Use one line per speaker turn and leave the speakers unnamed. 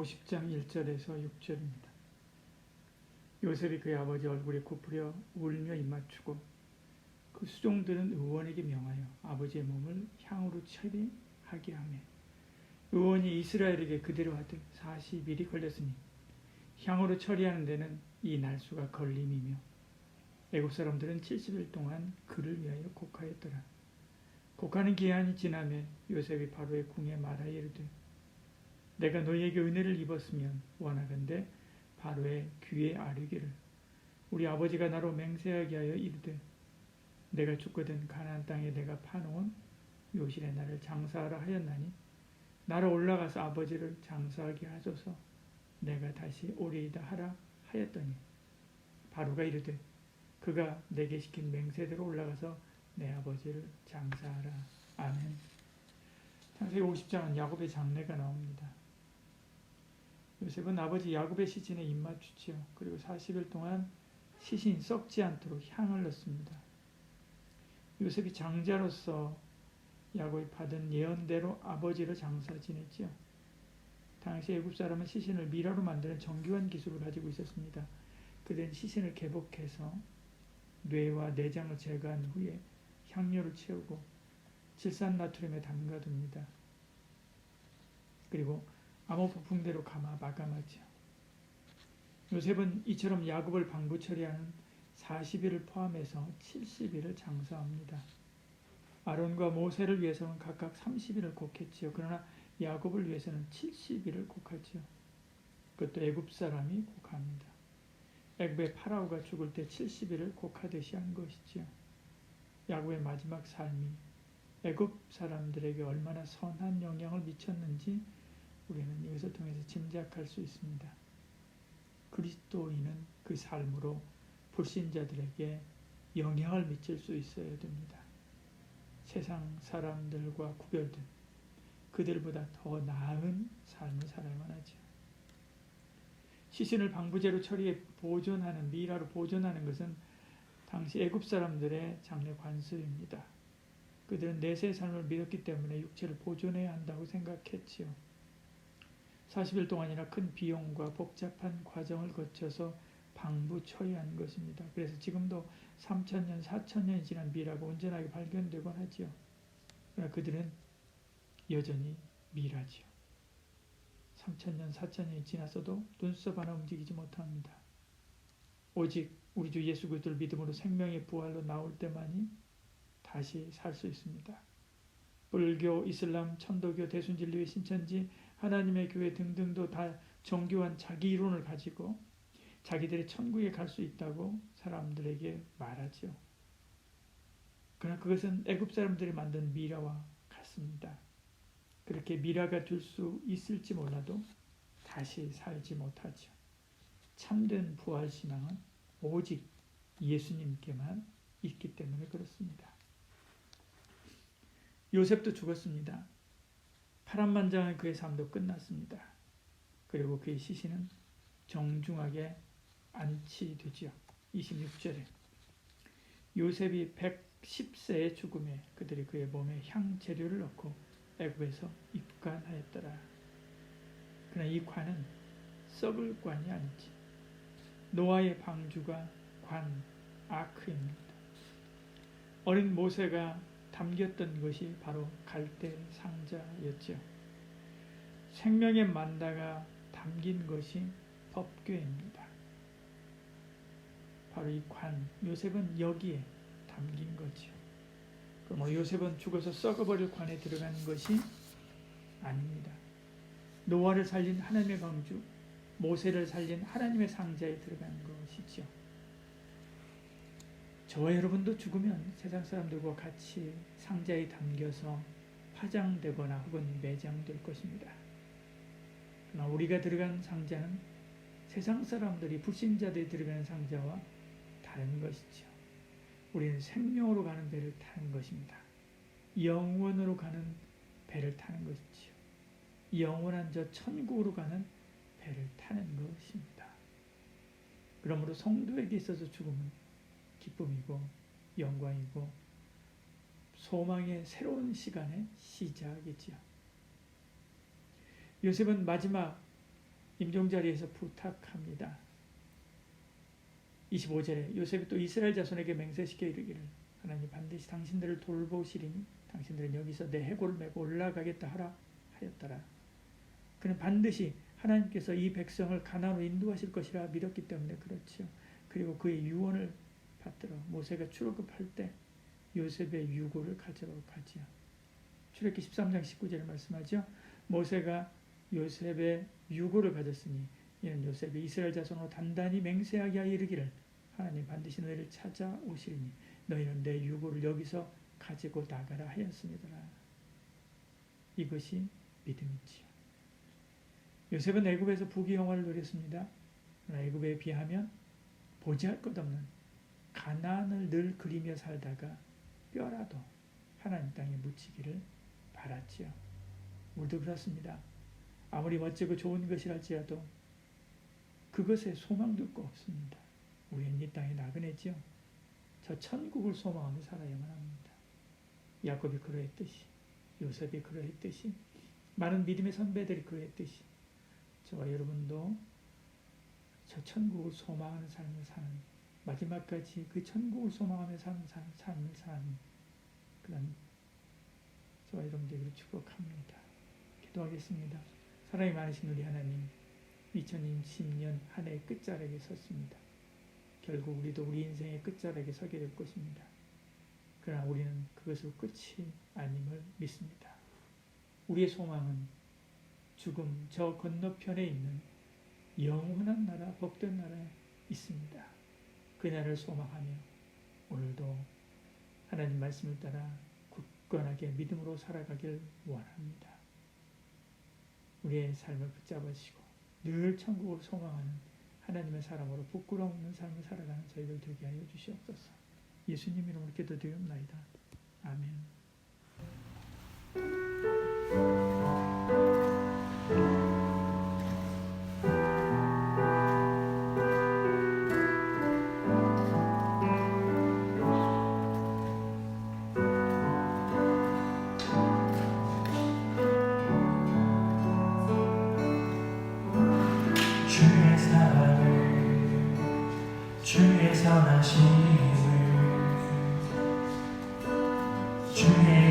50장 1절에서 6절입니다. 요셉이 그의 아버지 얼굴에 굽으려 울며 입맞추고 그 수종들은 의원에게 명하여 아버지의 몸을 향으로 처리하게 하며 의원이 이스라엘에게 그대로 하듯 40일이 걸렸으니 향으로 처리하는 데는 이 날수가 걸림이며 애굽 사람들은 70일 동안 그를 위하여 곡하였더라. 곡하는 기한이 지나며 요셉이 바로의 궁에 말하여 이르되 내가 너희에게 은혜를 입었으면 원하건대 바로의 귀에 아뢰기를 우리 아버지가 나로 맹세하게 하여 이르되 내가 죽거든 가나안 땅에 내가 파놓은 요실에 나를 장사하라 하였나니 나로 올라가서 아버지를 장사하게 하소서 내가 다시 오리이다 하라 하였더니 바로가 이르되 그가 내게 시킨 맹세대로 올라가서 내 아버지를 장사하라. 아멘. 창세기 50장은 야곱의 장례가 나옵니다. 요셉은 아버지 야곱의 시신에 입맞추지요. 그리고 40일 동안 시신이 썩지 않도록 향을 넣습니다. 요셉이 장자로서 야곱이 받은 예언대로 아버지를 장사 지냈지요. 당시 애굽 사람은 시신을 미라로 만드는 정교한 기술을 가지고 있었습니다. 그들은 시신을 개복해서 뇌와 내장을 제거한 후에 향료를 채우고 질산나트륨에 담가둡니다. 그리고 암호부품대로 감아 마감하죠. 요셉은 이처럼 야곱을 방부 처리하는 40일을 포함해서 70일을 장사합니다. 아론과 모세를 위해서는 각각 30일을 곡했지요. 그러나 야곱을 위해서는 70일을 곡하지요. 그것도 애굽 사람이 곡합니다. 애굽의 파라오가 죽을 때 70일을 곡하듯이 한 것이지요. 야곱의 마지막 삶이 애굽 사람들에게 얼마나 선한 영향을 미쳤는지 우리는 이것을 통해서 짐작할 수 있습니다. 그리스도인은 그 삶으로 불신자들에게 영향을 미칠 수 있어야 됩니다. 세상 사람들과 구별된 그들보다 더 나은 삶을 살아야만 하죠. 시신을 방부제로 처리해 보존하는 미라로 보존하는 것은 당시 애굽 사람들의 장례 관습입니다. 그들은 내세의 삶을 믿었기 때문에 육체를 보존해야 한다고 생각했지요. 40일 동안이나 큰 비용과 복잡한 과정을 거쳐서 방부 처리하는 것입니다. 그래서 지금도 3,000년, 4,000년이 지난 미라가 온전하게 발견되곤 하지요. 그러나 그들은 여전히 미라지요. 3,000년, 4,000년이 지났어도 눈썹 하나 움직이지 못합니다. 오직 우리 주 예수 그리스도를 믿음으로 생명의 부활로 나올 때만이 다시 살 수 있습니다. 불교, 이슬람, 천도교, 대순진리의 신천지, 하나님의 교회 등등도 다 정교한 자기 이론을 가지고 자기들의 천국에 갈 수 있다고 사람들에게 말하죠. 그러나 그것은 애굽 사람들이 만든 미라와 같습니다. 그렇게 미라가 될 수 있을지 몰라도 다시 살지 못하죠. 참된 부활신앙은 오직 예수님께만 있기 때문에 그렇습니다. 요셉도 죽었습니다. 파란만장한 그의 삶도 끝났습니다. 그리고 그의 시신은 정중하게 안치되지요. 26절에 요셉이 110세의 죽음에 그들이 그의 몸에 향재료를 넣고 애굽에서 입관하였더라. 그러나 이 관은 썩을 관이 아니지. 노아의 방주가 관 아크입니다. 어린 모세가 담겼던 것이 바로 갈대 상자였죠. 생명의 만다가 담긴 것이 법궤입니다. 바로 이 관, 요셉은 여기에 담긴 거죠. 그럼 요셉은 죽어서 썩어버릴 관에 들어가는 것이 아닙니다. 노아를 살린 하나님의 방주, 모세를 살린 하나님의 상자에 들어가는 것이죠. 저와 여러분도 죽으면 세상 사람들과 같이 상자에 담겨서 파장되거나 혹은 매장될 것입니다. 그러나 우리가 들어간 상자는 세상 사람들이 불신자들이 들어가는 상자와 다른 것이죠. 우리는 생명으로 가는 배를 타는 것입니다. 영원으로 가는 배를 타는 것이죠. 영원한 저 천국으로 가는 배를 타는 것입니다. 그러므로 성도에게 있어서 죽음은 기쁨이고 영광이고 소망의 새로운 시간의 시작이지요. 요셉은 마지막 임종자리에서 부탁합니다. 25절에 요셉이 또 이스라엘 자손에게 맹세시켜 이르기를 하나님 반드시 당신들을 돌보시리니 당신들은 여기서 내 해골을 메고 올라가겠다 하라 하였더라. 그는 반드시 하나님께서 이 백성을 가나안으로 인도하실 것이라 믿었기 때문에 그렇지요. 그리고 그의 유언을 받들어 모세가 출애굽할 때 요셉의 유고를 가져러 가지요. 출애굽기 13장 19절에 말씀하죠. 모세가 요셉의 유고를 가졌으니 이는 요셉이 이스라엘 자손으로 단단히 맹세하게 하여 이르기를 하나님 반드시 너희를 찾아오시리니 너희는 내 유고를 여기서 가지고 나가라 하였습니다. 이것이 믿음이지요. 요셉은 애굽에서 부귀영화를 누렸습니다. 그러나 애굽에 비하면 보지할 것 없는 가나안을 늘 그리며 살다가 뼈라도 하나님 땅에 묻히기를 바랐지요. 우리도 그렇습니다. 아무리 멋지고 좋은 것이랄지라도 그것에 소망도 없습니다. 우리는 이 땅에 나그네지요. 저 천국을 소망하며 살아야만 합니다. 야곱이 그러했듯이, 요셉이 그러했듯이, 많은 믿음의 선배들이 그러했듯이 저와 여러분도 저 천국을 소망하는 삶을 사는, 마지막까지 그 천국을 소망하며 사는 삶을 사는 그런 저와 여러분들을 축복합니다. 기도하겠습니다. 사랑이 많으신 우리 하나님, 2020년 한 해의 끝자락에 섰습니다. 결국 우리도 우리 인생의 끝자락에 서게 될 것입니다. 그러나 우리는 그것으로 끝이 아님을 믿습니다. 우리의 소망은 죽음 저 건너편에 있는 영원한 나라, 복된 나라에 있습니다. 그 나라를 소망하며 오늘도 하나님 말씀을 따라 굳건하게 믿음으로 살아가길 원합니다. 우리의 삶을 붙잡으시고 늘 천국을 소망하는 하나님의 사람으로 부끄러움 없는 삶을 살아가는 저희들 되게 하여 주시옵소서. 예수님 이름으로 기도드리옵나이다. 아멘.
주의 사랑을 주의 선하심을 주의